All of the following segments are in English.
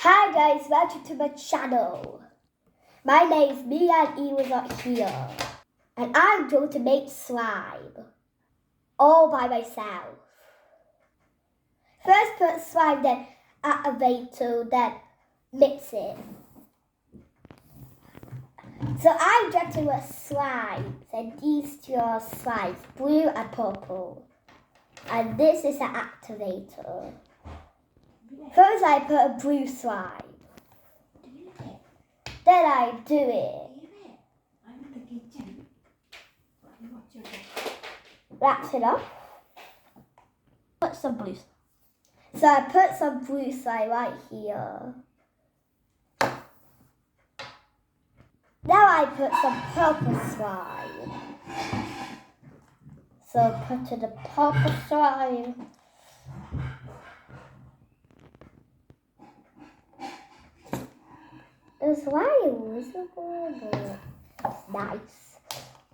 Hi guys, welcome to my channel. My name is Mia and Eve not here. And I'm going to make slime. All by myself. First put slime, then activator, then mix it. So I'm going to a slime. And these two are slimes, blue and purple. And this is an activator. First I put a blue slime. Then I do it. I'm in the kitchen. Wraps it up. Put some blue. So I put some blue slime right here. Now I put some purple slime. So put in the purple slime. The slime was good. It's nice.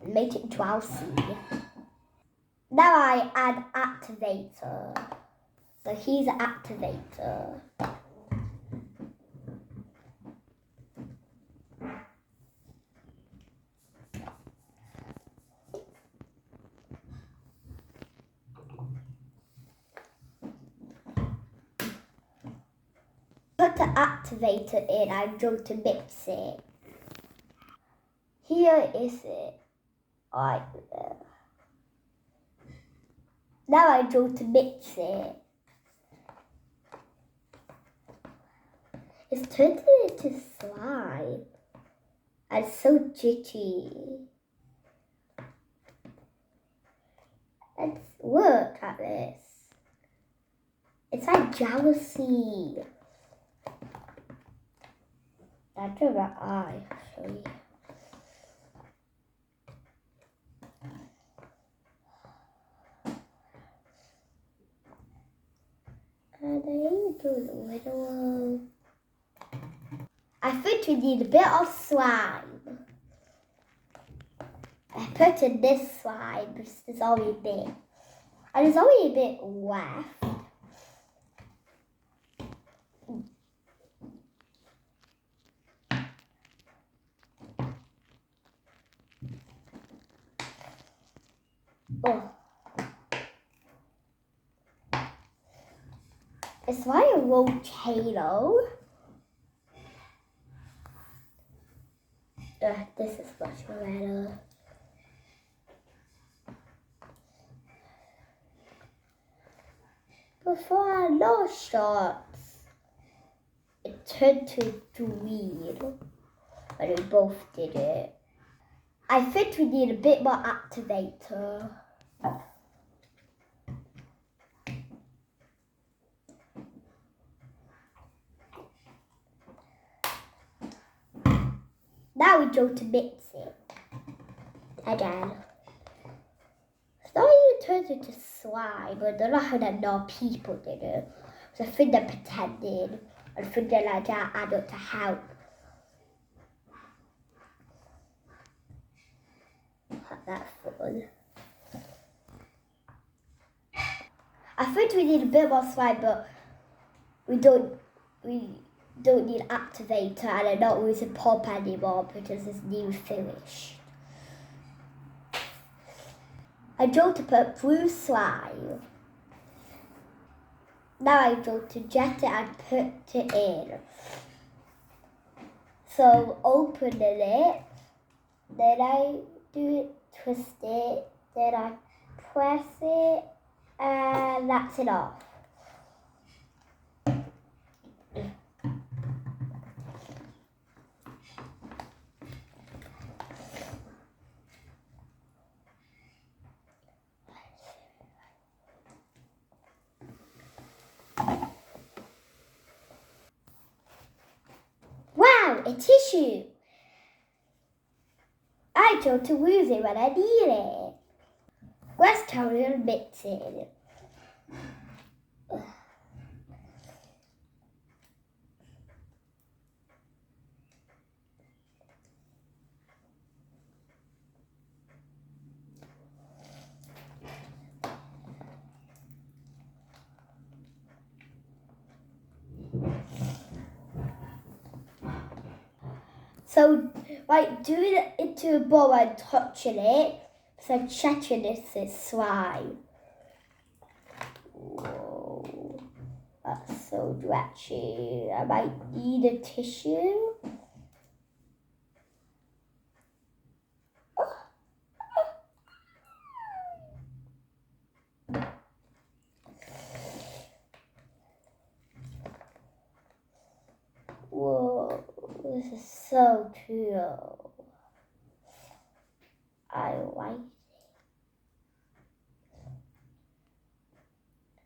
Make it drowsy. Now I add activator. So here's the activator. Put the activator in, I'm going to mix it. Here is it. Right there. Now I'm going to mix it. It's turned into slime. And so jitty. Let's look at this. It's like jealousy. That's a red eye, actually. And I even do the little one. I think we need a bit of slime. I put in this slime because there's only a bit. And there's only a bit left. Oh. It's like a volcano. This is much better. Before I know starts, it turned to green. And we both did it. I think we need a bit more activator. Now we go to mix it. Again. It's not even turned into slime, but I don't know how that no people did it. So I think they're pretending. I think they're like that adult to help. That's fun. I think we need a bit more slime, but we don't need activator, and I'm not using pop anymore because it's new finished. I'm going to put blue slime. Now I'm going to jet it and put it in. So open it, then I do it, twist it, then I press it, and that's it off. Wow, a tissue! I chose to use it when I need it. Let's try to mix it. So, like, doing it into a bowl and touching it, so checking this is slime. Whoa, that's so stretchy. I might need a tissue. Whoa, this is so cool. I like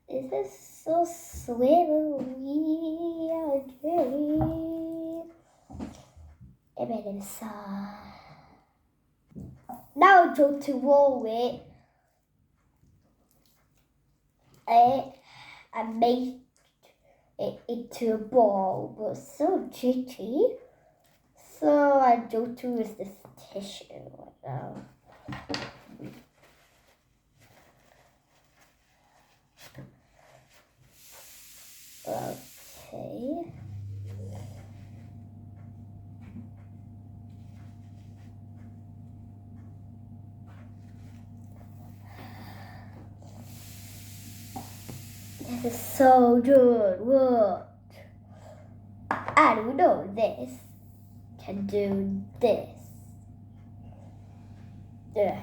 it. This is so slippery. Okay. It made it soft. Now I'm going to roll it and make it into a ball, but it's so jitty. So I'm going to use this tissue right now. Okay. This is so good. Look. And we know this can do this. Ugh.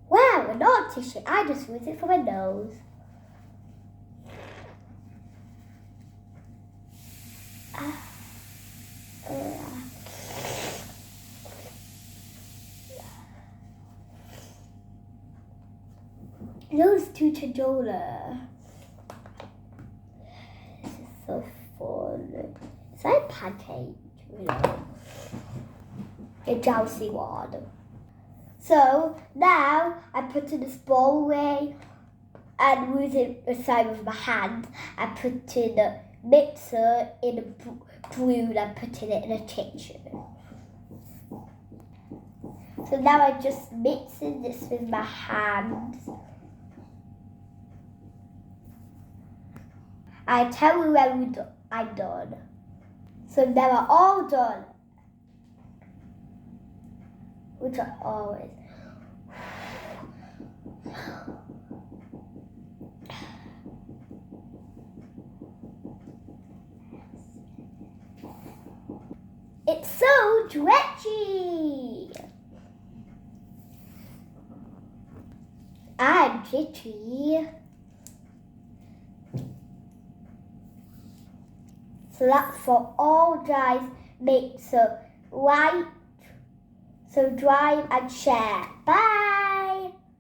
Wow, a not tissue. I just use it for my nose. Nose to Chadola. This is so fun. It's like pancake, you know. A juicy one. So now I put in this bowl away and using the side of my hand, I put in a mixer in a broom and put it in a kitchen. So now I'm just mixing this with my hands. I tell you when I'm done. So now we're all done. Which are always. It's so stretchy. I'm jitty. So that's for all guys. Make so like, subscribe and share. Bye.